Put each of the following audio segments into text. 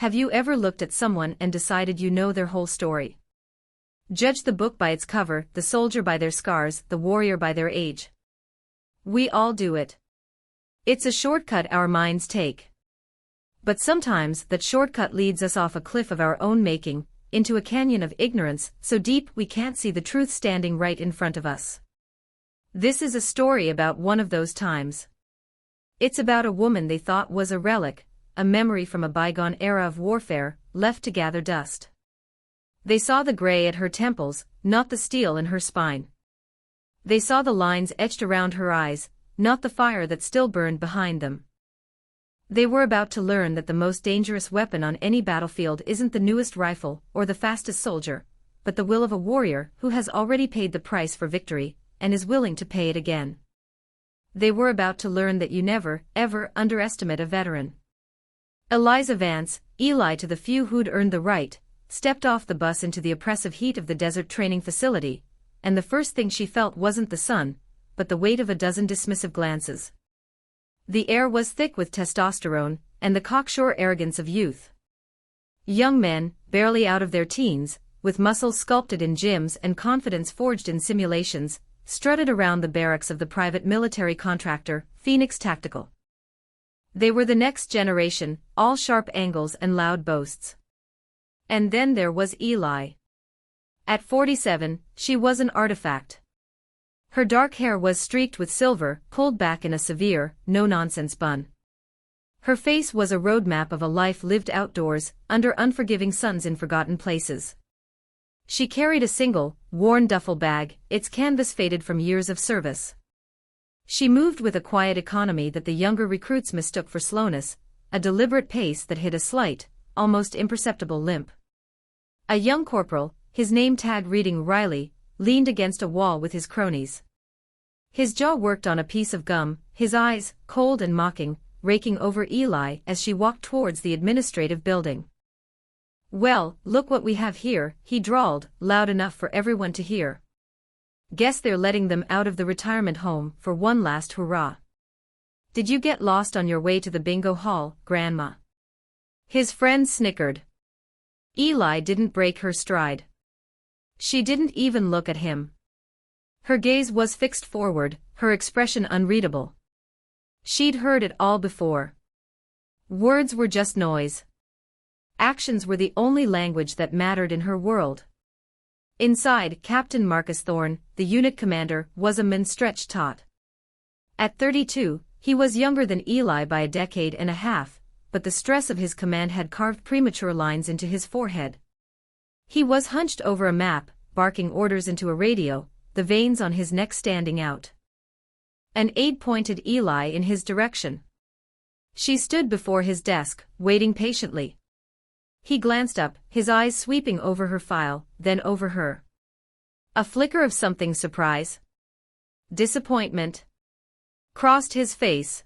Have you ever looked at someone and decided you know their whole story? Judge the book by its cover, the soldier by their scars, the warrior by their age. We all do it. It's a shortcut our minds take. But sometimes that shortcut leads us off a cliff of our own making, into a canyon of ignorance so deep we can't see the truth standing right in front of us. This is a story about one of those times. It's about a woman they thought was a relic, a memory from a bygone era of warfare, left to gather dust. They saw the gray at her temples, not the steel in her spine. They saw the lines etched around her eyes, not the fire that still burned behind them. They were about to learn that the most dangerous weapon on any battlefield isn't the newest rifle or the fastest soldier, but the will of a warrior who has already paid the price for victory, and is willing to pay it again. They were about to learn that you never, ever underestimate a veteran. Eliza Vance, Eli to the few who'd earned the right, stepped off the bus into the oppressive heat of the desert training facility, and the first thing she felt wasn't the sun, but the weight of a dozen dismissive glances. The air was thick with testosterone, and the cocksure arrogance of youth. Young men, barely out of their teens, with muscles sculpted in gyms and confidence forged in simulations, strutted around the barracks of the private military contractor, Phoenix Tactical. They were the next generation, all sharp angles and loud boasts. And then there was Eli. At 47, she was an artifact. Her dark hair was streaked with silver, pulled back in a severe, no-nonsense bun. Her face was a roadmap of a life lived outdoors, under unforgiving suns in forgotten places. She carried a single, worn duffel bag, its canvas faded from years of service. She moved with a quiet economy that the younger recruits mistook for slowness, a deliberate pace that hid a slight, almost imperceptible limp. A young corporal, his name tag reading Riley, leaned against a wall with his cronies. His jaw worked on a piece of gum, his eyes, cold and mocking, raking over Eli as she walked towards the administrative building. "Well, look what we have here," he drawled, loud enough for everyone to hear. "Guess they're letting them out of the retirement home for one last hurrah. Did you get lost on your way to the bingo hall, Grandma?" His friend snickered. Eli didn't break her stride. She didn't even look at him. Her gaze was fixed forward, her expression unreadable. She'd heard it all before. Words were just noise. Actions were the only language that mattered in her world. Inside, Captain Marcus Thorne, the unit commander, was a man stretched taut. At 32, he was younger than Eli by a decade and a half, but the stress of his command had carved premature lines into his forehead. He was hunched over a map, barking orders into a radio, the veins on his neck standing out. An aide pointed Eli in his direction. She stood before his desk, waiting patiently. He glanced up, his eyes sweeping over her file, then over her. A flicker of something surprise. Disappointment crossed his face.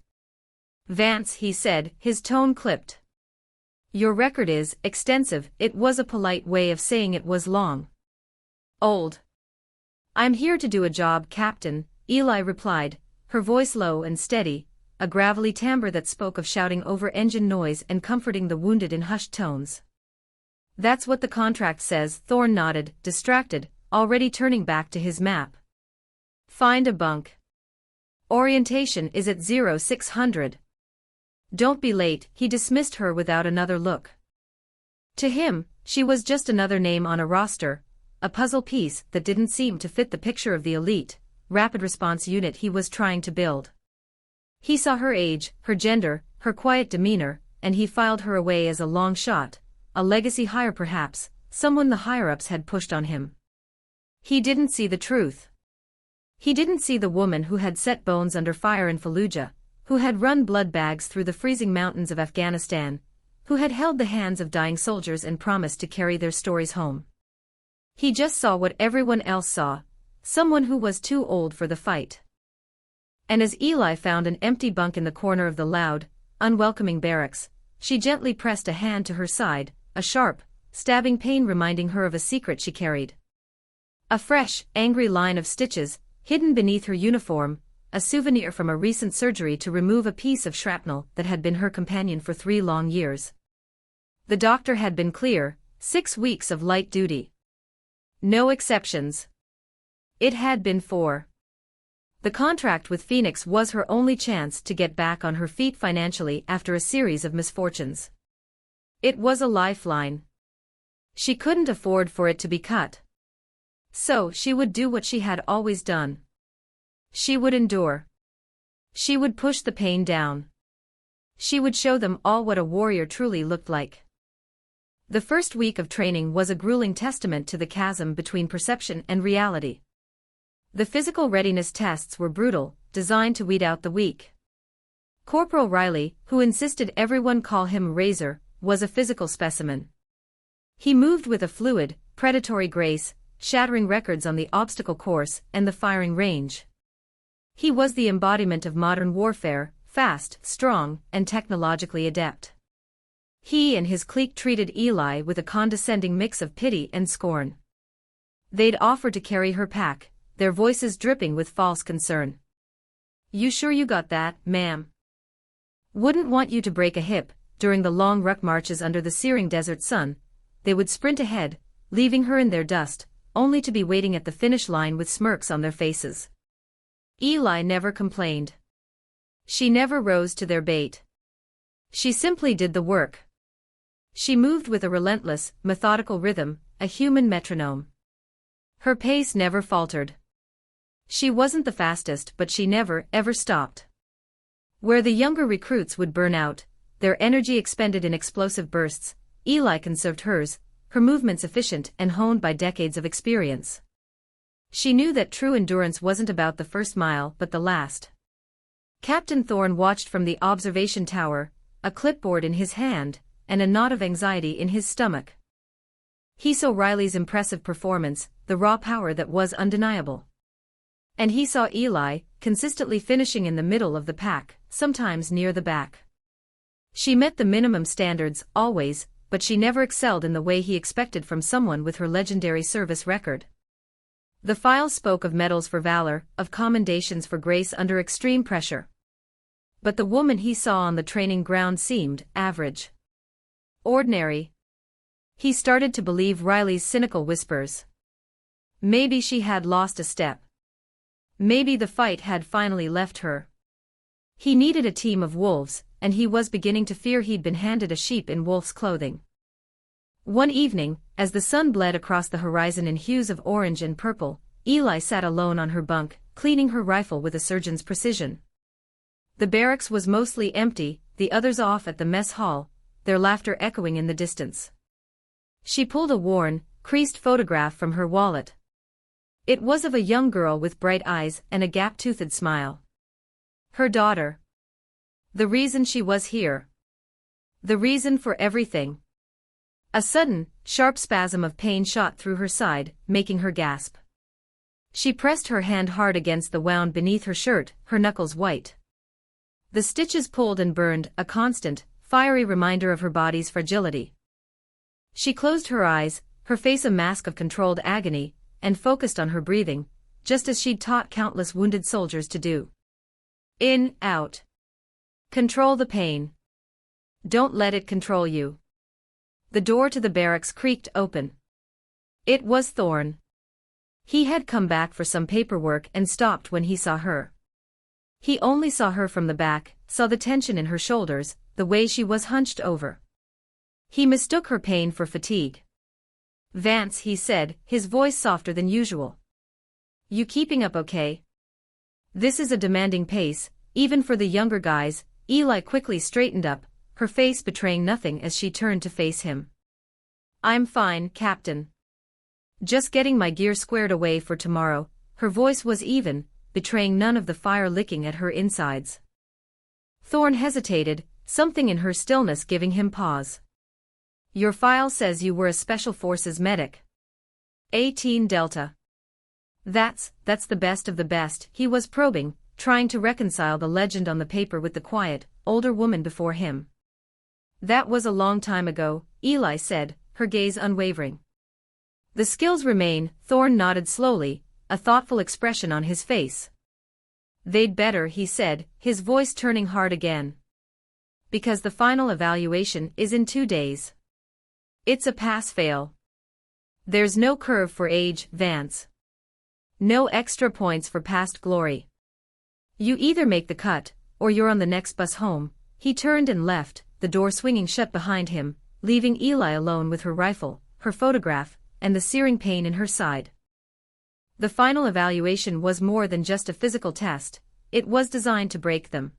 "Vance," he said, his tone clipped. "Your record is extensive." It was a polite way of saying it was long. "Old." "I'm here to do a job, Captain," Eli replied, her voice low and steady, a gravelly timbre that spoke of shouting over engine noise and comforting the wounded in hushed tones. "That's what the contract says." Thorne nodded, distracted, already turning back to his map. "Find a bunk. Orientation is at 0600. Don't be late." He dismissed her without another look. To him, she was just another name on a roster, a puzzle piece that didn't seem to fit the picture of the elite, rapid response unit he was trying to build. He saw her age, her gender, her quiet demeanor, and he filed her away as a long shot, a legacy hire perhaps, someone the higher-ups had pushed on him. He didn't see the truth. He didn't see the woman who had set bones under fire in Fallujah, who had run blood bags through the freezing mountains of Afghanistan, who had held the hands of dying soldiers and promised to carry their stories home. He just saw what everyone else saw, someone who was too old for the fight. And as Eli found an empty bunk in the corner of the loud, unwelcoming barracks, she gently pressed a hand to her side, a sharp, stabbing pain reminding her of a secret she carried. A fresh, angry line of stitches, hidden beneath her uniform, a souvenir from a recent surgery to remove a piece of shrapnel that had been her companion for 3 long years. The doctor had been clear, 6 weeks of light duty. No exceptions. It had been 4. The contract with Phoenix was her only chance to get back on her feet financially after a series of misfortunes. It was a lifeline. She couldn't afford for it to be cut. So she would do what she had always done. She would endure. She would push the pain down. She would show them all what a warrior truly looked like. The first week of training was a grueling testament to the chasm between perception and reality. The physical readiness tests were brutal, designed to weed out the weak. Corporal Riley, who insisted everyone call him Razor, was a physical specimen. He moved with a fluid, predatory grace, shattering records on the obstacle course and the firing range. He was the embodiment of modern warfare, fast, strong, and technologically adept. He and his clique treated Eli with a condescending mix of pity and scorn. They'd offer to carry her pack, their voices dripping with false concern. "You sure you got that, ma'am? Wouldn't want you to break a hip." During the long ruck marches under the searing desert sun, they would sprint ahead, leaving her in their dust, only to be waiting at the finish line with smirks on their faces. Eli never complained. She never rose to their bait. She simply did the work. She moved with a relentless, methodical rhythm, a human metronome. Her pace never faltered. She wasn't the fastest, but she never, ever stopped. Where the younger recruits would burn out, their energy expended in explosive bursts, Eli conserved hers, her movements efficient and honed by decades of experience. She knew that true endurance wasn't about the first mile but the last. Captain Thorne watched from the observation tower, a clipboard in his hand, and a knot of anxiety in his stomach. He saw Riley's impressive performance, the raw power that was undeniable. And he saw Eli, consistently finishing in the middle of the pack, sometimes near the back. She met the minimum standards, always, but she never excelled in the way he expected from someone with her legendary service record. The files spoke of medals for valor, of commendations for grace under extreme pressure. But the woman he saw on the training ground seemed average. Ordinary. He started to believe Riley's cynical whispers. Maybe she had lost a step. Maybe the fight had finally left her. He needed a team of wolves, and he was beginning to fear he'd been handed a sheep in wolf's clothing. One evening, as the sun bled across the horizon in hues of orange and purple, Eli sat alone on her bunk, cleaning her rifle with a surgeon's precision. The barracks was mostly empty, the others off at the mess hall, their laughter echoing in the distance. She pulled a worn, creased photograph from her wallet. It was of a young girl with bright eyes and a gap-toothed smile. Her daughter. The reason she was here. The reason for everything. A sudden, sharp spasm of pain shot through her side, making her gasp. She pressed her hand hard against the wound beneath her shirt, her knuckles white. The stitches pulled and burned, a constant, fiery reminder of her body's fragility. She closed her eyes, her face a mask of controlled agony, and focused on her breathing, just as she'd taught countless wounded soldiers to do. In, out. Control the pain. Don't let it control you. The door to the barracks creaked open. It was Thorne. He had come back for some paperwork and stopped when he saw her. He only saw her from the back, saw the tension in her shoulders, the way she was hunched over. He mistook her pain for fatigue. "Vance," he said, his voice softer than usual. "You keeping up okay? This is a demanding pace, even for the younger guys." Eli quickly straightened up, her face betraying nothing as she turned to face him. "I'm fine, Captain. Just getting my gear squared away for tomorrow." Her voice was even, betraying none of the fire licking at her insides. Thorne hesitated, something in her stillness giving him pause. "Your file says you were a Special Forces medic. 18 Delta. That's the best of the best." He was probing, trying to reconcile the legend on the paper with the quiet, older woman before him. "That was a long time ago," Eli said, her gaze unwavering. "The skills remain." Thorne nodded slowly, a thoughtful expression on his face. "They'd better," he said, his voice turning hard again. "Because the final evaluation is in 2 days. It's a pass-fail. There's no curve for age, Vance. No extra points for past glory. You either make the cut, or you're on the next bus home. He turned and left, the door swinging shut behind him, leaving Eli alone with her rifle, her photograph, and the searing pain in her side. The final evaluation was more than just a physical test, it was designed to break them.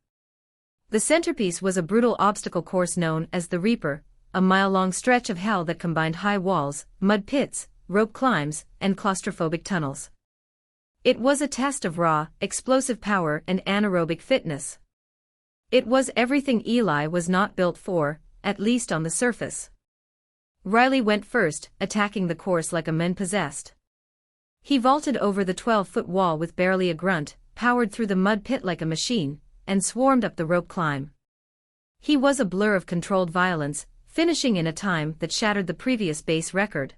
The centerpiece was a brutal obstacle course known as the Reaper, a mile-long stretch of hell that combined high walls, mud pits, rope climbs, and claustrophobic tunnels. It was a test of raw, explosive power and anaerobic fitness. It was everything Eli was not built for, at least on the surface. Riley went first, attacking the course like a man possessed. He vaulted over the 12-foot wall with barely a grunt, powered through the mud pit like a machine, and swarmed up the rope climb. He was a blur of controlled violence, finishing in a time that shattered the previous base record.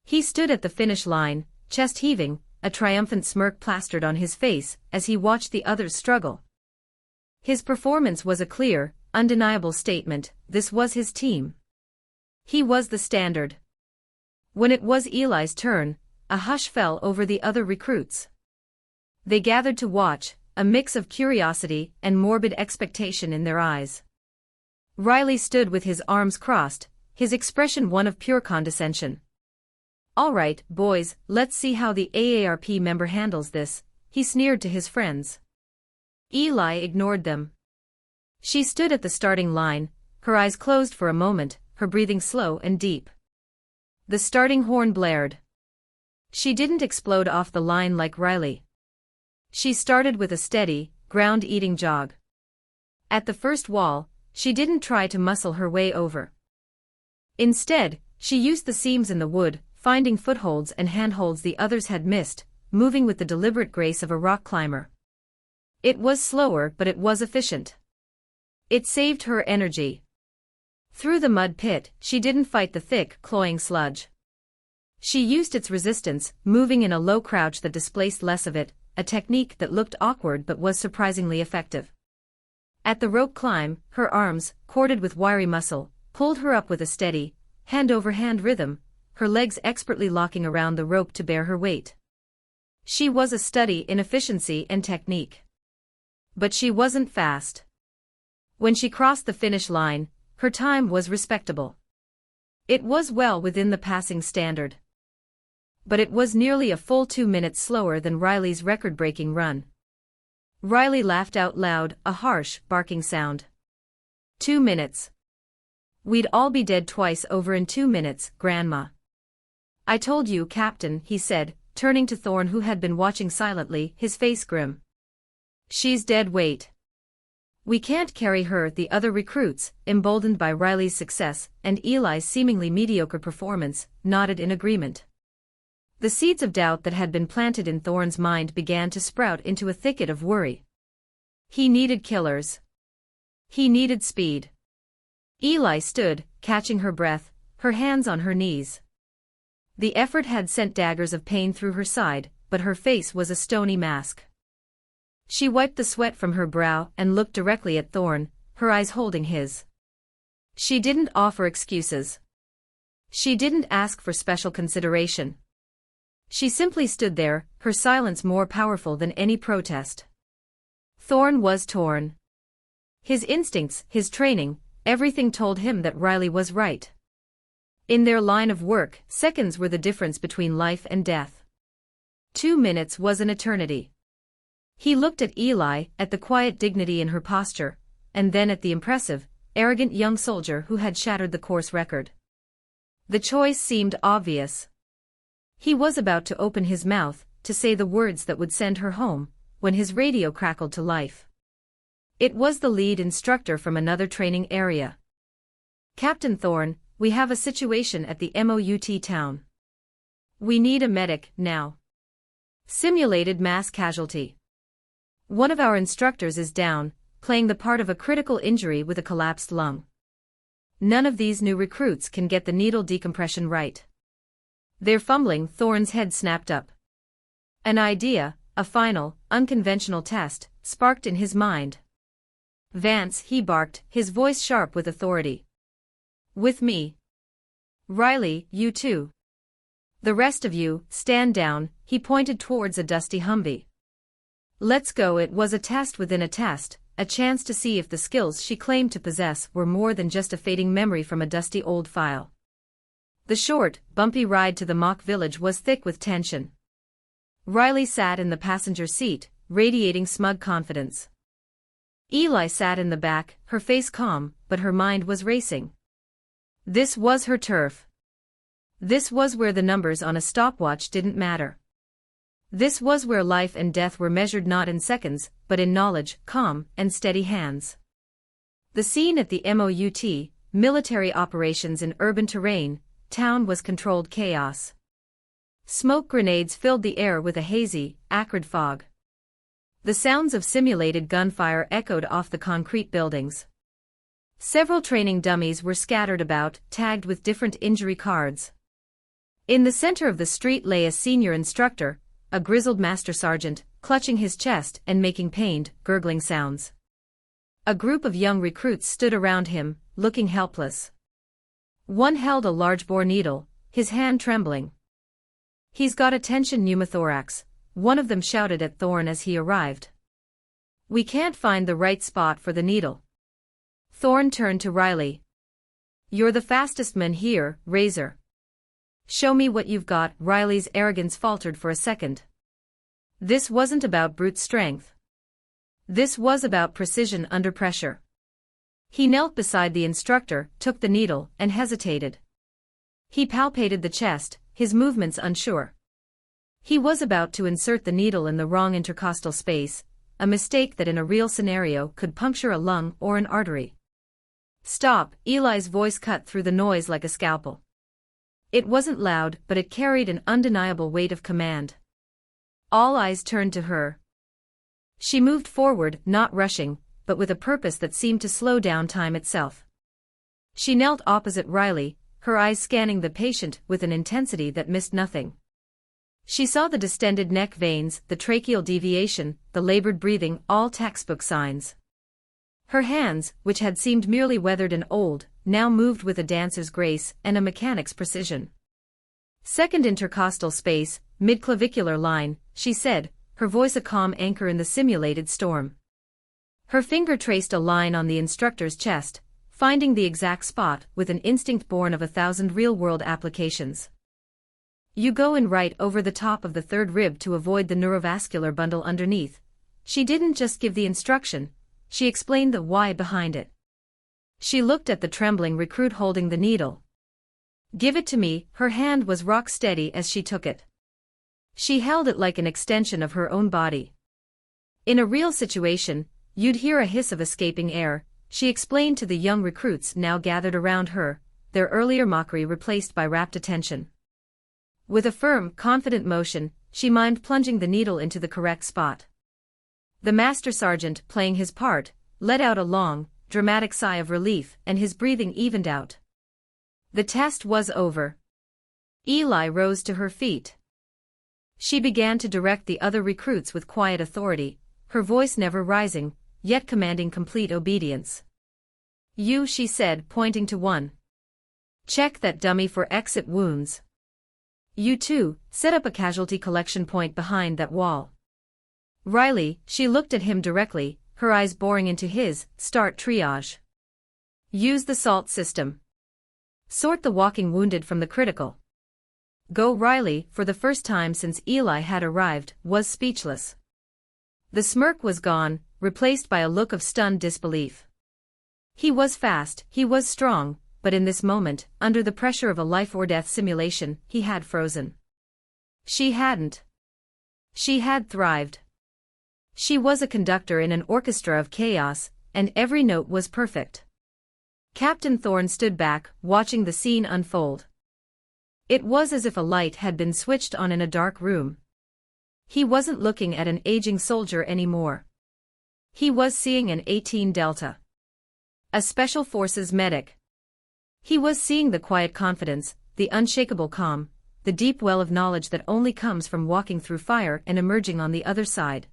He stood at the finish line, chest heaving, a triumphant smirk plastered on his face as he watched the others struggle. His performance was a clear, undeniable statement, this was his team. He was the standard. When it was Eli's turn, a hush fell over the other recruits. They gathered to watch, a mix of curiosity and morbid expectation in their eyes. Riley stood with his arms crossed, his expression one of pure condescension. "All right, boys, let's see how the AARP member handles this," he sneered to his friends. Eli ignored them. She stood at the starting line, her eyes closed for a moment, her breathing slow and deep. The starting horn blared. She didn't explode off the line like Riley. She started with a steady, ground-eating jog. At the first wall, she didn't try to muscle her way over. Instead, she used the seams in the wood, finding footholds and handholds the others had missed, moving with the deliberate grace of a rock climber. It was slower, but it was efficient. It saved her energy. Through the mud pit, she didn't fight the thick, cloying sludge. She used its resistance, moving in a low crouch that displaced less of it, a technique that looked awkward but was surprisingly effective. At the rope climb, her arms, corded with wiry muscle, pulled her up with a steady, hand-over-hand rhythm, her legs expertly locking around the rope to bear her weight. She was a study in efficiency and technique. But she wasn't fast. When she crossed the finish line, her time was respectable. It was well within the passing standard. But it was nearly a full 2 minutes slower than Riley's record-breaking run. Riley laughed out loud, a harsh, barking sound. 2 minutes. We'd all be dead twice over in 2 minutes, Grandma. I told you, Captain, he said, turning to Thorne who had been watching silently, his face grim. She's dead weight. We can't carry her. The other recruits, emboldened by Riley's success and Eli's seemingly mediocre performance, nodded in agreement. The seeds of doubt that had been planted in Thorne's mind began to sprout into a thicket of worry. He needed killers. He needed speed. Eli stood, catching her breath, her hands on her knees. The effort had sent daggers of pain through her side, but her face was a stony mask. She wiped the sweat from her brow and looked directly at Thorne, her eyes holding his. She didn't offer excuses. She didn't ask for special consideration. She simply stood there, her silence more powerful than any protest. Thorne was torn. His instincts, his training, everything told him that Riley was right. In their line of work, seconds were the difference between life and death. 2 minutes was an eternity. He looked at Eli, at the quiet dignity in her posture, and then at the impressive, arrogant young soldier who had shattered the course record. The choice seemed obvious. He was about to open his mouth, to say the words that would send her home, when his radio crackled to life. It was the lead instructor from another training area. Captain Thorne, we have a situation at the MOUT town. We need a medic, now. Simulated mass casualty. One of our instructors is down, playing the part of a critical injury with a collapsed lung. None of these new recruits can get the needle decompression right. They're fumbling. Thorne's head snapped up. An idea, a final, unconventional test, sparked in his mind. Vance, he barked, his voice sharp with authority. With me. Riley, you too. The rest of you, stand down, he pointed towards a dusty Humvee. Let's go. It was a test within a test, a chance to see if the skills she claimed to possess were more than just a fading memory from a dusty old file. The short, bumpy ride to the mock village was thick with tension. Riley sat in the passenger seat, radiating smug confidence. Eli sat in the back, her face calm, but her mind was racing. This was her turf. This was where the numbers on a stopwatch didn't matter. This was where life and death were measured not in seconds, but in knowledge, calm, and steady hands. The scene at the MOUT, military operations in urban terrain, town was controlled chaos. Smoke grenades filled the air with a hazy, acrid fog. The sounds of simulated gunfire echoed off the concrete buildings. Several training dummies were scattered about, tagged with different injury cards. In the center of the street lay a senior instructor, a grizzled master sergeant, clutching his chest and making pained, gurgling sounds. A group of young recruits stood around him, looking helpless. One held a large bore needle, his hand trembling. "He's got a tension pneumothorax," one of them shouted at Thorne as he arrived. "We can't find the right spot for the needle." Thorne turned to Riley. "You're the fastest man here, Razor. Show me what you've got." Riley's arrogance faltered for a second. This wasn't about brute strength. This was about precision under pressure. He knelt beside the instructor, took the needle, and hesitated. He palpated the chest, his movements unsure. He was about to insert the needle in the wrong intercostal space, a mistake that in a real scenario could puncture a lung or an artery. "Stop!" Eli's voice cut through the noise like a scalpel. It wasn't loud, but it carried an undeniable weight of command. All eyes turned to her. She moved forward, not rushing, but with a purpose that seemed to slow down time itself. She knelt opposite Riley, her eyes scanning the patient with an intensity that missed nothing. She saw the distended neck veins, the tracheal deviation, the labored breathing, all textbook signs. Her hands, which had seemed merely weathered and old, now moved with a dancer's grace and a mechanic's precision. "Second intercostal space, mid-clavicular line," she said, her voice a calm anchor in the simulated storm. Her finger traced a line on the instructor's chest, finding the exact spot with an instinct born of 1,000 real-world applications. "You go in right over the top of the third rib to avoid the neurovascular bundle underneath." She didn't just give the instruction, she explained the why behind it. She looked at the trembling recruit holding the needle. "Give it to me." Her hand was rock steady as she took it. She held it like an extension of her own body. "In a real situation, you'd hear a hiss of escaping air," she explained to the young recruits now gathered around her, their earlier mockery replaced by rapt attention. With a firm, confident motion, she mimed plunging the needle into the correct spot. The master sergeant, playing his part, let out a long, dramatic sigh of relief, and his breathing evened out. The test was over. Eli rose to her feet. She began to direct the other recruits with quiet authority, her voice never rising, yet commanding complete obedience. "You," she said, pointing to one. "Check that dummy for exit wounds. You two, set up a casualty collection point behind that wall. Riley," she looked at him directly, her eyes boring into his, "start triage. Use the SALT system. Sort the walking wounded from the critical." Go. Riley, for the first time since Eli had arrived, was speechless. The smirk was gone, replaced by a look of stunned disbelief. He was fast, he was strong, but in this moment, under the pressure of a life-or-death simulation, he had frozen. She hadn't. She had thrived. She was a conductor in an orchestra of chaos, and every note was perfect. Captain Thorne stood back, watching the scene unfold. It was as if a light had been switched on in a dark room. He wasn't looking at an aging soldier anymore. He was seeing an 18 Delta. A Special Forces medic. He was seeing the quiet confidence, the unshakable calm, the deep well of knowledge that only comes from walking through fire and emerging on the other side.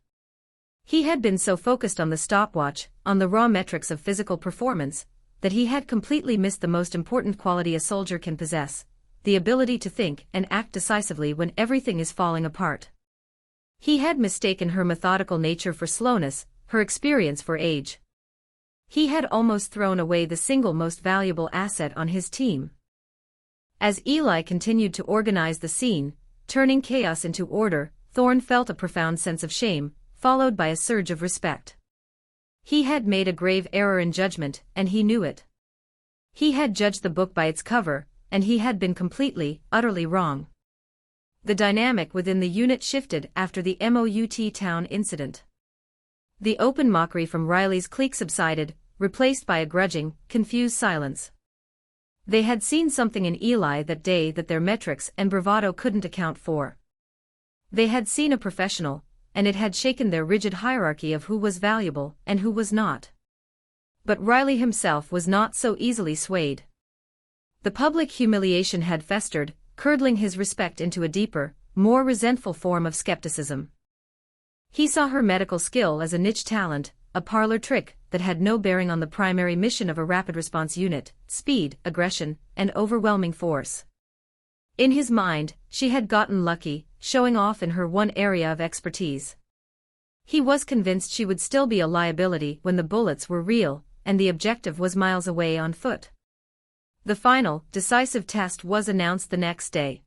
He had been so focused on the stopwatch, on the raw metrics of physical performance, that he had completely missed the most important quality a soldier can possess: the ability to think and act decisively when everything is falling apart. He had mistaken her methodical nature for slowness, her experience for age. He had almost thrown away the single most valuable asset on his team. As Eli continued to organize the scene, turning chaos into order, Thorn felt a profound sense of shame, followed by a surge of respect. He had made a grave error in judgment, and he knew it. He had judged the book by its cover, and he had been completely, utterly wrong. The dynamic within the unit shifted after the Mout Town incident. The open mockery from Riley's clique subsided, replaced by a grudging, confused silence. They had seen something in Eli that day that their metrics and bravado couldn't account for. They had seen a professional, and it had shaken their rigid hierarchy of who was valuable and who was not. But Riley himself was not so easily swayed. The public humiliation had festered, curdling his respect into a deeper, more resentful form of skepticism. He saw her medical skill as a niche talent, a parlor trick that had no bearing on the primary mission of a rapid response unit: speed, aggression, and overwhelming force. In his mind, she had gotten lucky, showing off in her one area of expertise. He was convinced she would still be a liability when the bullets were real, and the objective was miles away on foot. The final, decisive test was announced the next day.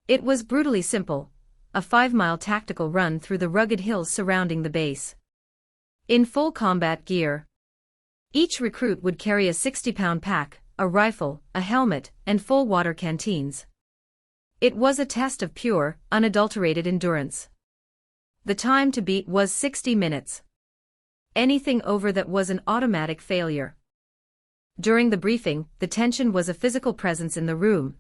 It was brutally simple: a 5-mile tactical run through the rugged hills surrounding the base. In full combat gear. Each recruit would carry a 60-pound pack, a rifle, a helmet, and full water canteens. It was a test of pure, unadulterated endurance. The time to beat was 60 minutes. Anything over that was an automatic failure. During the briefing, the tension was a physical presence in the room.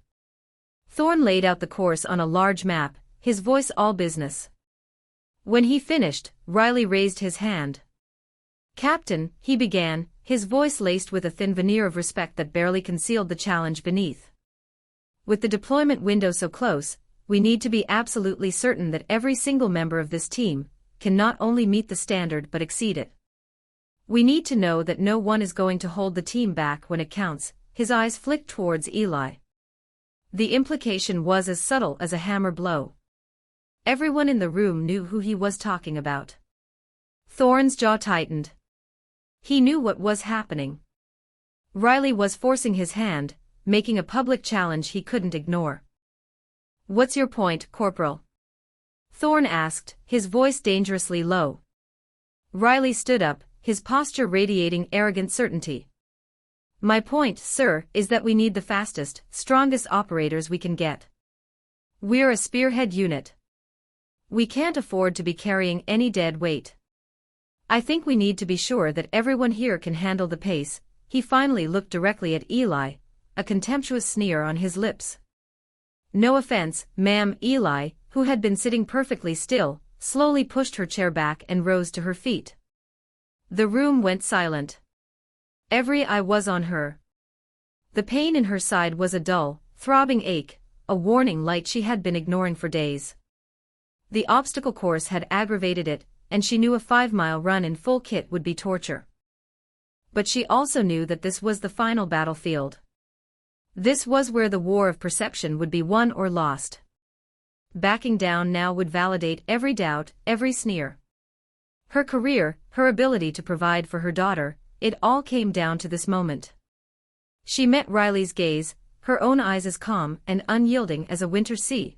Thorn laid out the course on a large map, his voice all business. When he finished, Riley raised his hand. "Captain," he began, his voice laced with a thin veneer of respect that barely concealed the challenge beneath. "With the deployment window so close, we need to be absolutely certain that every single member of this team can not only meet the standard but exceed it. We need to know that no one is going to hold the team back when it counts." His eyes flicked towards Eli. The implication was as subtle as a hammer blow. Everyone in the room knew who he was talking about. Thorn's jaw tightened. He knew what was happening. Riley was forcing his hand, making a public challenge he couldn't ignore. "What's your point, Corporal?" Thorn asked, his voice dangerously low. Riley stood up, his posture radiating arrogant certainty. "My point, sir, is that we need the fastest, strongest operators we can get. We're a spearhead unit. We can't afford to be carrying any dead weight. I think we need to be sure that everyone here can handle the pace." He finally looked directly at Eli, a contemptuous sneer on his lips. "No offense, ma'am." Eli, who had been sitting perfectly still, slowly pushed her chair back and rose to her feet. The room went silent. Every eye was on her. The pain in her side was a dull, throbbing ache, a warning light she had been ignoring for days. The obstacle course had aggravated it, and she knew a 5-mile run in full kit would be torture. But she also knew that this was the final battlefield. This was where the war of perception would be won or lost. Backing down now would validate every doubt, every sneer. Her career, her ability to provide for her daughter, it all came down to this moment. She met Riley's gaze, her own eyes as calm and unyielding as a winter sea.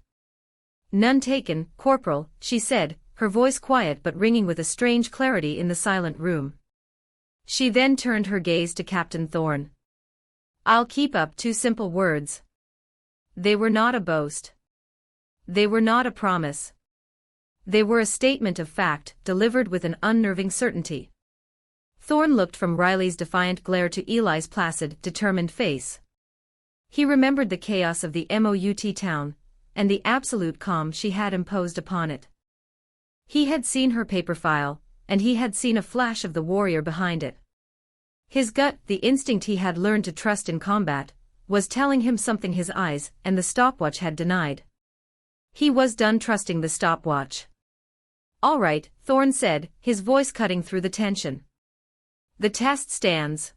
"None taken, Corporal," she said, her voice quiet but ringing with a strange clarity in the silent room. She then turned her gaze to Captain Thorn. "I'll keep up." 2 simple words. They were not a boast. They were not a promise. They were a statement of fact, delivered with an unnerving certainty. Thorn looked from Riley's defiant glare to Eli's placid, determined face. He remembered the chaos of the Mout town, and the absolute calm she had imposed upon it. He had seen her paper file, and he had seen a flash of the warrior behind it. His gut, the instinct he had learned to trust in combat, was telling him something his eyes and the stopwatch had denied. He was done trusting the stopwatch. "All right," Thorn said, his voice cutting through the tension. "The test stands.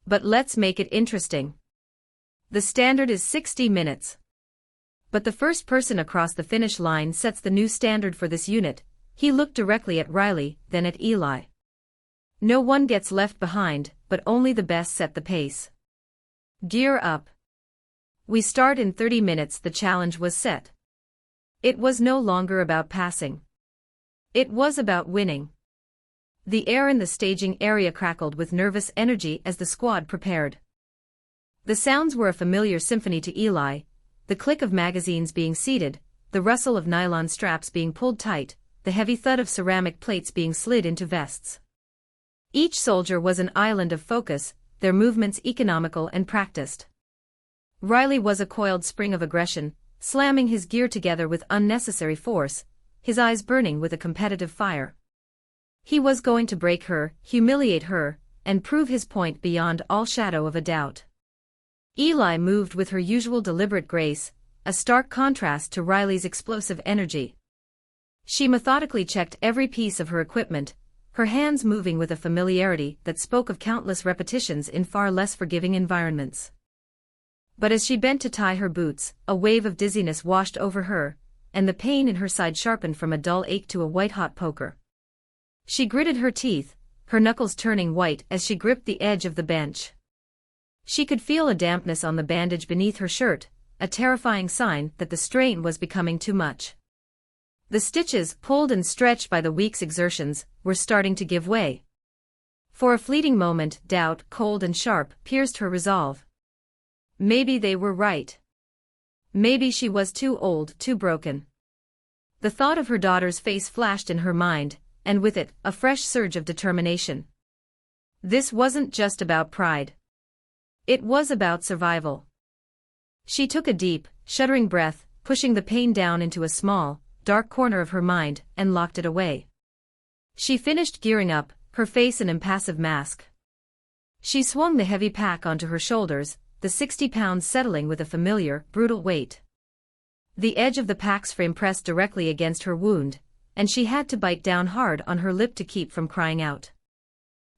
But let's make it interesting. The standard is 60 minutes. But the first person across the finish line sets the new standard for this unit. He looked directly at Riley, then at Eli. No one gets left behind, but only the best set the pace. Gear up. We start in 30 minutes. The challenge was set. It was no longer about passing. It was about winning. The air in the staging area crackled with nervous energy as the squad prepared. The sounds were a familiar symphony to Eli, the click of magazines being seated, the rustle of nylon straps being pulled tight, the heavy thud of ceramic plates being slid into vests. Each soldier was an island of focus, their movements economical and practiced. Riley was a coiled spring of aggression, slamming his gear together with unnecessary force, his eyes burning with a competitive fire. He was going to break her, humiliate her, and prove his point beyond all shadow of a doubt. Eli moved with her usual deliberate grace, a stark contrast to Riley's explosive energy. She methodically checked every piece of her equipment, her hands moving with a familiarity that spoke of countless repetitions in far less forgiving environments. But as she bent to tie her boots, a wave of dizziness washed over her, and the pain in her side sharpened from a dull ache to a white-hot poker. She gritted her teeth, her knuckles turning white as she gripped the edge of the bench. She could feel a dampness on the bandage beneath her shirt, a terrifying sign that the strain was becoming too much. The stitches, pulled and stretched by the week's exertions, were starting to give way. For a fleeting moment, doubt, cold and sharp, pierced her resolve. Maybe they were right. Maybe she was too old, too broken. The thought of her daughter's face flashed in her mind, and with it, a fresh surge of determination. This wasn't just about pride. It was about survival. She took a deep, shuddering breath, pushing the pain down into a small, dark corner of her mind, and locked it away. She finished gearing up, her face an impassive mask. She swung the heavy pack onto her shoulders, the 60 pounds settling with a familiar, brutal weight. The edge of the pack's frame pressed directly against her wound, and she had to bite down hard on her lip to keep from crying out.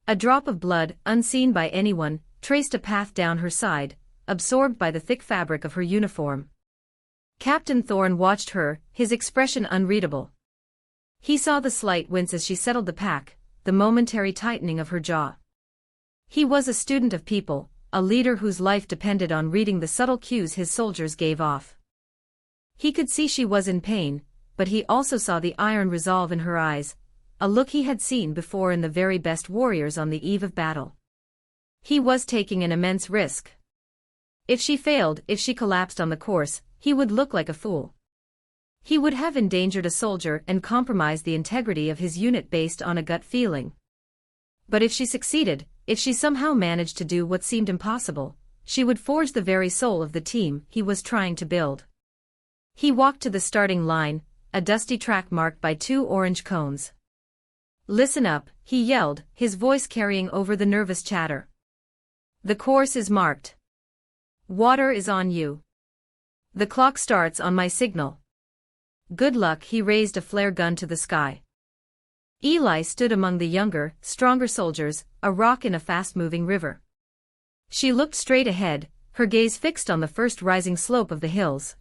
A drop of blood, unseen by anyone, traced a path down her side, absorbed by the thick fabric of her uniform. Captain Thorne watched her, his expression unreadable. He saw the slight wince as she settled the pack, the momentary tightening of her jaw. He was a student of people, a leader whose life depended on reading the subtle cues his soldiers gave off. He could see she was in pain, but he also saw the iron resolve in her eyes, a look he had seen before in the very best warriors on the eve of battle. He was taking an immense risk. If she failed, if she collapsed on the course, he would look like a fool. He would have endangered a soldier and compromised the integrity of his unit based on a gut feeling. But if she succeeded, if she somehow managed to do what seemed impossible, she would forge the very soul of the team he was trying to build. He walked to the starting line, a dusty track marked by 2 orange cones. "Listen up," he yelled, his voice carrying over the nervous chatter. "The course is marked. Water is on you. The clock starts on my signal. Good luck." He raised a flare gun to the sky. Eli stood among the younger, stronger soldiers, a rock in a fast-moving river. She looked straight ahead, her gaze fixed on the first rising slope of the hills.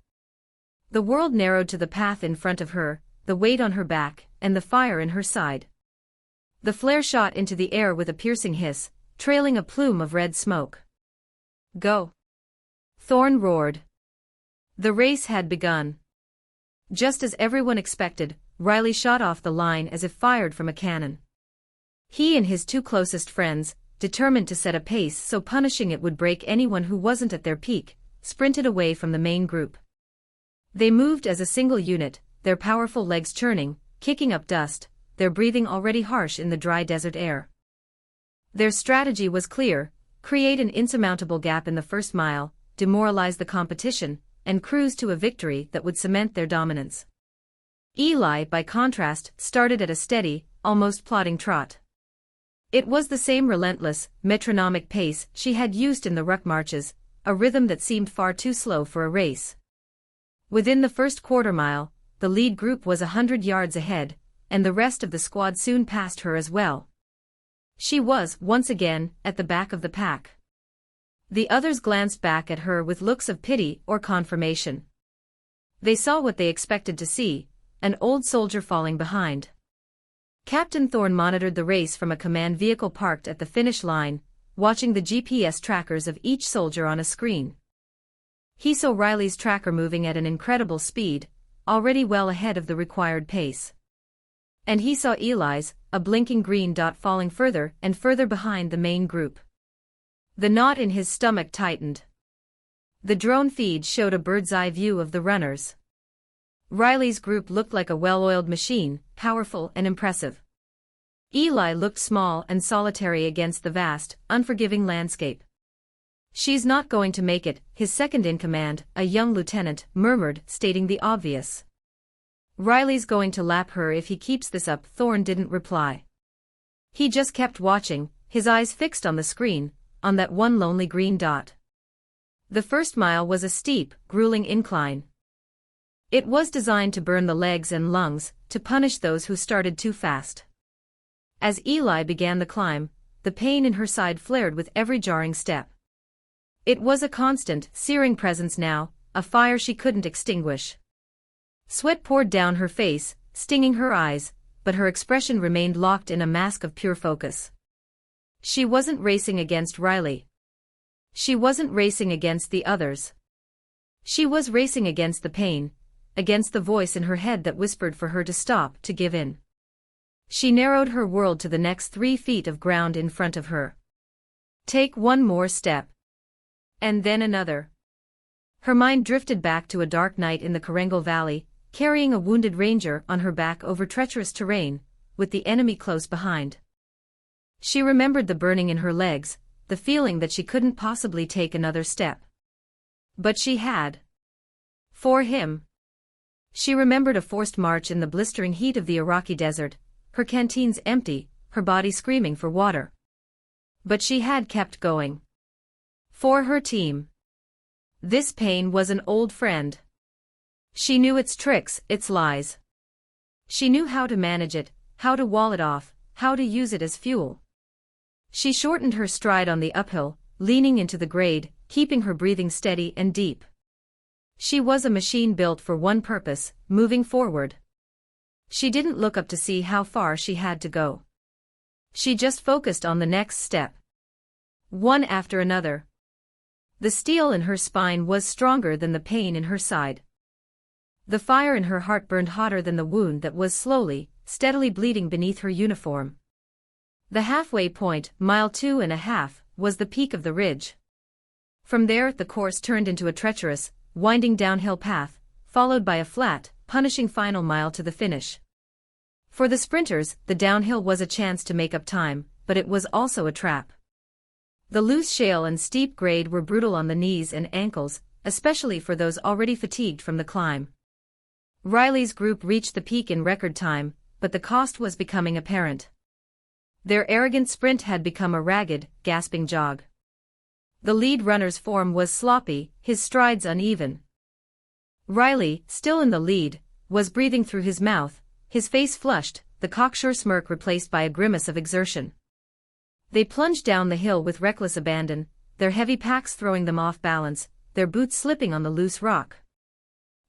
The world narrowed to the path in front of her, the weight on her back, and the fire in her side. The flare shot into the air with a piercing hiss, trailing a plume of red smoke. "Go!" Thorne roared. The race had begun. Just as everyone expected, Riley shot off the line as if fired from a cannon. He and his 2 closest friends, determined to set a pace so punishing it would break anyone who wasn't at their peak, sprinted away from the main group. They moved as a single unit, their powerful legs churning, kicking up dust, their breathing already harsh in the dry desert air. Their strategy was clear: create an insurmountable gap in the first mile, demoralize the competition, and cruise to a victory that would cement their dominance. Eli, by contrast, started at a steady, almost plodding trot. It was the same relentless, metronomic pace she had used in the ruck marches, a rhythm that seemed far too slow for a race. Within the first quarter mile, the lead group was 100 yards ahead, and the rest of the squad soon passed her as well. She was, once again, at the back of the pack. The others glanced back at her with looks of pity or confirmation. They saw what they expected to see, an old soldier falling behind. Captain Thorne monitored the race from a command vehicle parked at the finish line, watching the GPS trackers of each soldier on a screen. He saw Riley's tracker moving at an incredible speed, already well ahead of the required pace. And he saw Eli's, a blinking green dot falling further and further behind the main group. The knot in his stomach tightened. The drone feed showed a bird's-eye view of the runners. Riley's group looked like a well-oiled machine, powerful and impressive. Eli looked small and solitary against the vast, unforgiving landscape. "She's not going to make it," his second-in-command, a young lieutenant, murmured, stating the obvious. "Riley's going to lap her if he keeps this up," Thorne didn't reply. He just kept watching, his eyes fixed on the screen, on that one lonely green dot. The first mile was a steep, grueling incline. It was designed to burn the legs and lungs, to punish those who started too fast. As Eli began the climb, the pain in her side flared with every jarring step. It was a constant, searing presence now, a fire she couldn't extinguish. Sweat poured down her face, stinging her eyes, but her expression remained locked in a mask of pure focus. She wasn't racing against Riley. She wasn't racing against the others. She was racing against the pain, against the voice in her head that whispered for her to stop, to give in. She narrowed her world to the next 3 feet of ground in front of her. Take one more step. And then another. Her mind drifted back to a dark night in the Korengal Valley, carrying a wounded ranger on her back over treacherous terrain, with the enemy close behind. She remembered the burning in her legs, the feeling that she couldn't possibly take another step. But she had. For him. She remembered a forced march in the blistering heat of the Iraqi desert, her canteens empty, her body screaming for water. But she had kept going. For her team. This pain was an old friend. She knew its tricks, its lies. She knew how to manage it, how to wall it off, how to use it as fuel. She shortened her stride on the uphill, leaning into the grade, keeping her breathing steady and deep. She was a machine built for one purpose, moving forward. She didn't look up to see how far she had to go. She just focused on the next step. One after another. The steel in her spine was stronger than the pain in her side. The fire in her heart burned hotter than the wound that was slowly, steadily bleeding beneath her uniform. The halfway point, mile 2.5, was the peak of the ridge. From there the course turned into a treacherous, winding downhill path, followed by a flat, punishing final mile to the finish. For the sprinters, the downhill was a chance to make up time, but it was also a trap. The loose shale and steep grade were brutal on the knees and ankles, especially for those already fatigued from the climb. Riley's group reached the peak in record time, but the cost was becoming apparent. Their arrogant sprint had become a ragged, gasping jog. The lead runner's form was sloppy, his strides uneven. Riley, still in the lead, was breathing through his mouth, his face flushed, the cocksure smirk replaced by a grimace of exertion. They plunged down the hill with reckless abandon, their heavy packs throwing them off balance, their boots slipping on the loose rock.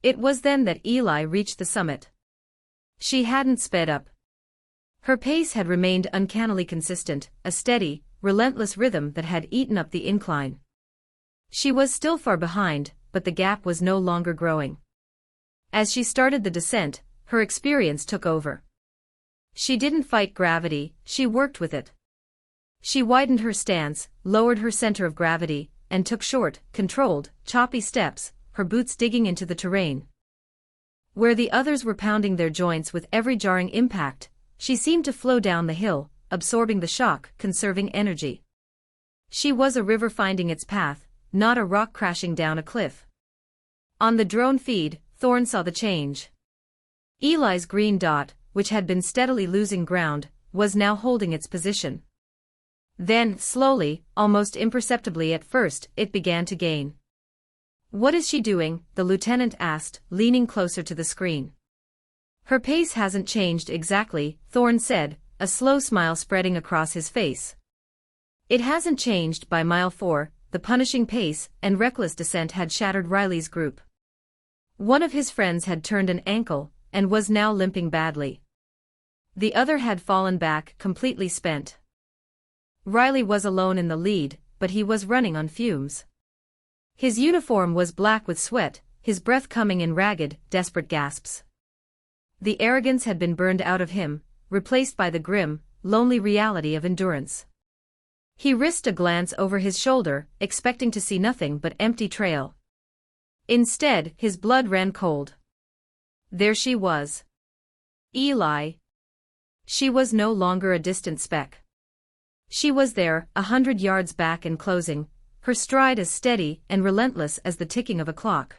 It was then that Eli reached the summit. She hadn't sped up. Her pace had remained uncannily consistent, a steady, relentless rhythm that had eaten up the incline. She was still far behind, but the gap was no longer growing. As she started the descent, her experience took over. She didn't fight gravity, she worked with it. She widened her stance, lowered her center of gravity, and took short, controlled, choppy steps, her boots digging into the terrain. Where the others were pounding their joints with every jarring impact, she seemed to flow down the hill, absorbing the shock, conserving energy. She was a river finding its path, not a rock crashing down a cliff. On the drone feed, Thorne saw the change. Eli's green dot, which had been steadily losing ground, was now holding its position. Then, slowly, almost imperceptibly at first, it began to gain. "What is she doing?" the lieutenant asked, leaning closer to the screen. "Her pace hasn't changed exactly," Thorne said, a slow smile spreading across his face. "It hasn't changed by mile 4, the punishing pace, and reckless descent had shattered Riley's group. One of his friends had turned an ankle, and was now limping badly. The other had fallen back, completely spent. Riley was alone in the lead, but he was running on fumes. His uniform was black with sweat, his breath coming in ragged, desperate gasps. The arrogance had been burned out of him, replaced by the grim, lonely reality of endurance. He risked a glance over his shoulder, expecting to see nothing but empty trail. Instead, his blood ran cold. There she was. Eli. She was no longer a distant speck. She was there, 100 yards back and closing, her stride as steady and relentless as the ticking of a clock.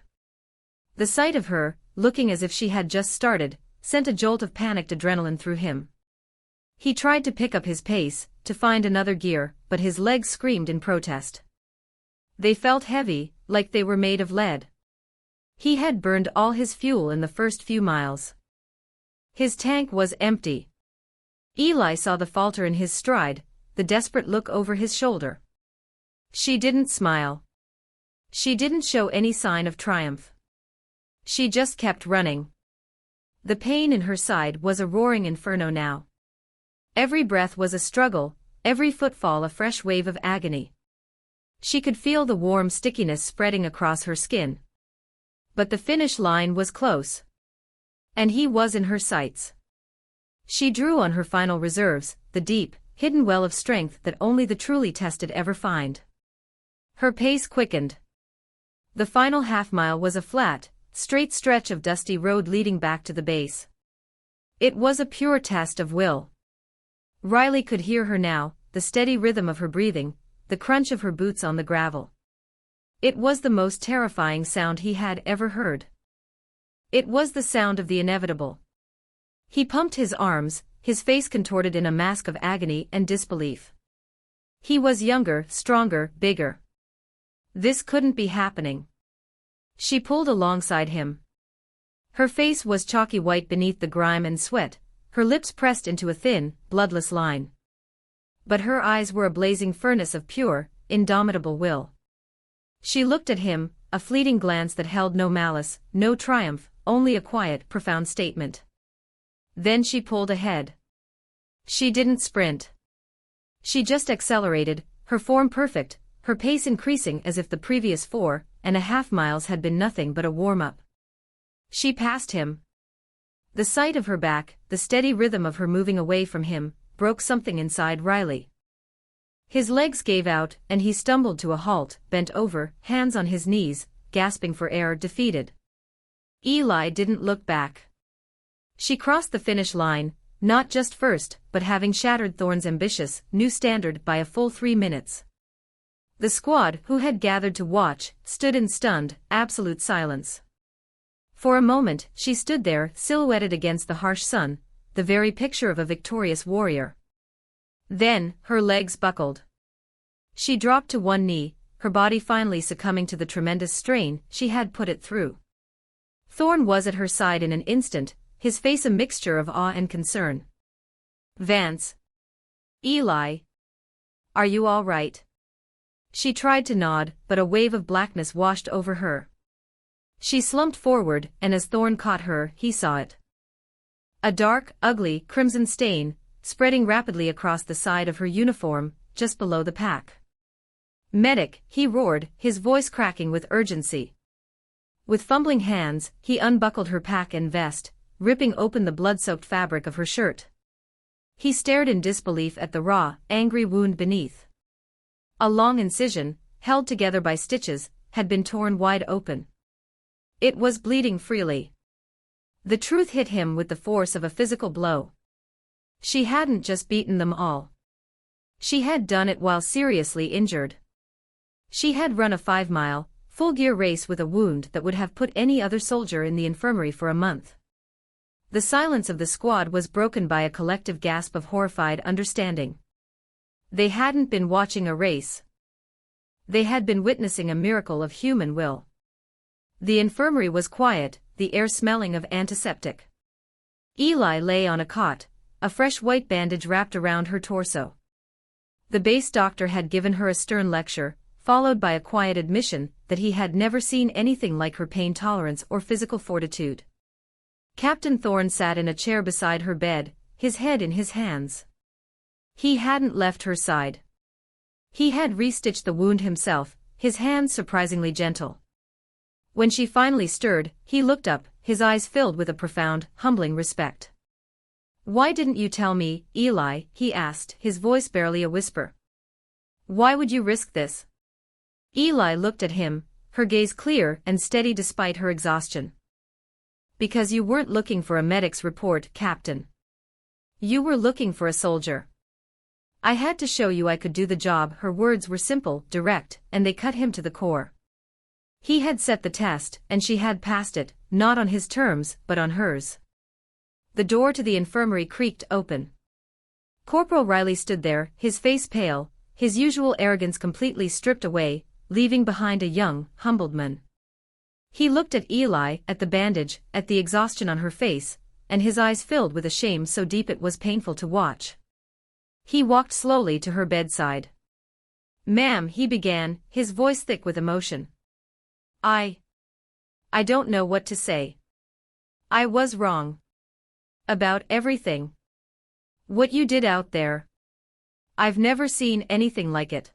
The sight of her, looking as if she had just started, sent a jolt of panicked adrenaline through him. He tried to pick up his pace, to find another gear, but his legs screamed in protest. They felt heavy, like they were made of lead. He had burned all his fuel in the first few miles. His tank was empty. Eli saw the falter in his stride, the desperate look over his shoulder. She didn't smile. She didn't show any sign of triumph. She just kept running. The pain in her side was a roaring inferno now. Every breath was a struggle, every footfall a fresh wave of agony. She could feel the warm stickiness spreading across her skin. But the finish line was close. And he was in her sights. She drew on her final reserves, the deep, hidden well of strength that only the truly tested ever find. Her pace quickened. The final half-mile was a flat, straight stretch of dusty road leading back to the base. It was a pure test of will. Riley could hear her now, the steady rhythm of her breathing, the crunch of her boots on the gravel. It was the most terrifying sound he had ever heard. It was the sound of the inevitable. He pumped his arms, his face contorted in a mask of agony and disbelief. He was younger, stronger, bigger. This couldn't be happening. She pulled alongside him. Her face was chalky white beneath the grime and sweat, her lips pressed into a thin, bloodless line. But her eyes were a blazing furnace of pure, indomitable will. She looked at him, a fleeting glance that held no malice, no triumph, only a quiet, profound statement. Then she pulled ahead. She didn't sprint. She just accelerated, her form perfect, her pace increasing as if the previous 4.5 miles had been nothing but a warm-up. She passed him. The sight of her back, the steady rhythm of her moving away from him, broke something inside Riley. His legs gave out, and he stumbled to a halt, bent over, hands on his knees, gasping for air, defeated. Eli didn't look back. She crossed the finish line, not just first, but having shattered Thorne's ambitious, new standard by a full 3 minutes. The squad, who had gathered to watch, stood in stunned, absolute silence. For a moment, she stood there, silhouetted against the harsh sun, the very picture of a victorious warrior. Then, her legs buckled. She dropped to one knee, her body finally succumbing to the tremendous strain she had put it through. Thorne was at her side in an instant, his face a mixture of awe and concern. "Vance. Eli. Are you all right?" She tried to nod, but a wave of blackness washed over her. She slumped forward, and as Thorne caught her, he saw it. A dark, ugly, crimson stain, spreading rapidly across the side of her uniform, just below the pack. "Medic," he roared, his voice cracking with urgency. With fumbling hands, he unbuckled her pack and vest, ripping open the blood-soaked fabric of her shirt. He stared in disbelief at the raw, angry wound beneath. A long incision, held together by stitches, had been torn wide open. It was bleeding freely. The truth hit him with the force of a physical blow. She hadn't just beaten them all. She had done it while seriously injured. She had run a 5-mile, full-gear race with a wound that would have put any other soldier in the infirmary for a month. The silence of the squad was broken by a collective gasp of horrified understanding. They hadn't been watching a race. They had been witnessing a miracle of human will. The infirmary was quiet, the air smelling of antiseptic. Eli lay on a cot, a fresh white bandage wrapped around her torso. The base doctor had given her a stern lecture, followed by a quiet admission that he had never seen anything like her pain tolerance or physical fortitude. Captain Thorne sat in a chair beside her bed, his head in his hands. He hadn't left her side. He had restitched the wound himself, his hands surprisingly gentle. When she finally stirred, he looked up, his eyes filled with a profound, humbling respect. "Why didn't you tell me, Eli?" he asked, his voice barely a whisper. "Why would you risk this?" Eli looked at him, her gaze clear and steady despite her exhaustion. "Because you weren't looking for a medic's report, Captain. You were looking for a soldier. I had to show you I could do the job." Her words were simple, direct, and they cut him to the core. He had set the test, and she had passed it, not on his terms, but on hers. The door to the infirmary creaked open. Corporal Riley stood there, his face pale, his usual arrogance completely stripped away, leaving behind a young, humbled man. He looked at Eli, at the bandage, at the exhaustion on her face, and his eyes filled with a shame so deep it was painful to watch. He walked slowly to her bedside. "Ma'am," he began, his voice thick with emotion. I don't know what to say. I was wrong. About everything. What you did out there. I've never seen anything like it.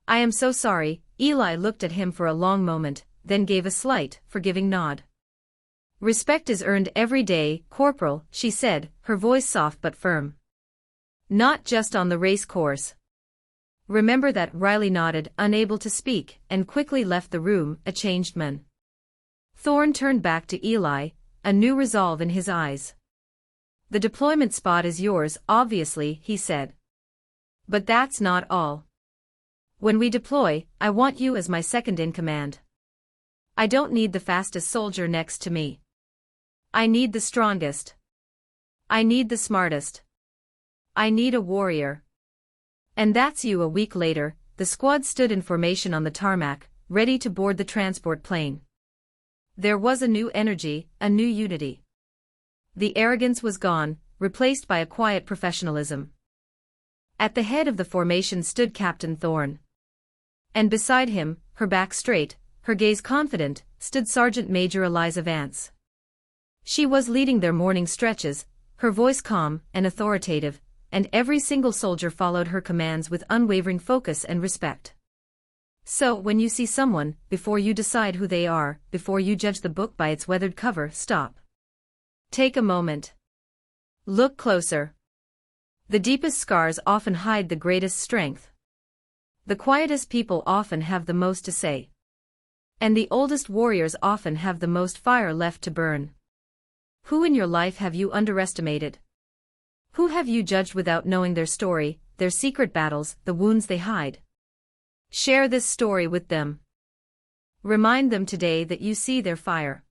I am so sorry." Eli looked at him for a long moment, then gave a slight, forgiving nod. "Respect is earned every day, Corporal," she said, her voice soft but firm. "Not just on the race course. Remember that." Riley nodded, unable to speak, and quickly left the room, a changed man. Thorne turned back to Eli, a new resolve in his eyes. "The deployment spot is yours, obviously," he said. "But that's not all. When we deploy, I want you as my second in command. I don't need the fastest soldier next to me. I need the strongest. I need the smartest. I need a warrior. And that's you." A week later, the squad stood in formation on the tarmac, ready to board the transport plane. There was a new energy, a new unity. The arrogance was gone, replaced by a quiet professionalism. At the head of the formation stood Captain Thorne. And beside him, her back straight, her gaze confident, stood Sergeant Major Eliza Vance. She was leading their morning stretches, her voice calm and authoritative, and every single soldier followed her commands with unwavering focus and respect. So when you see someone, before you decide who they are, before you judge the book by its weathered cover, stop. Take a moment. Look closer. The deepest scars often hide the greatest strength. The quietest people often have the most to say. And the oldest warriors often have the most fire left to burn. Who in your life have you underestimated? Who have you judged without knowing their story, their secret battles, the wounds they hide? Share this story with them. Remind them today that you see their fire.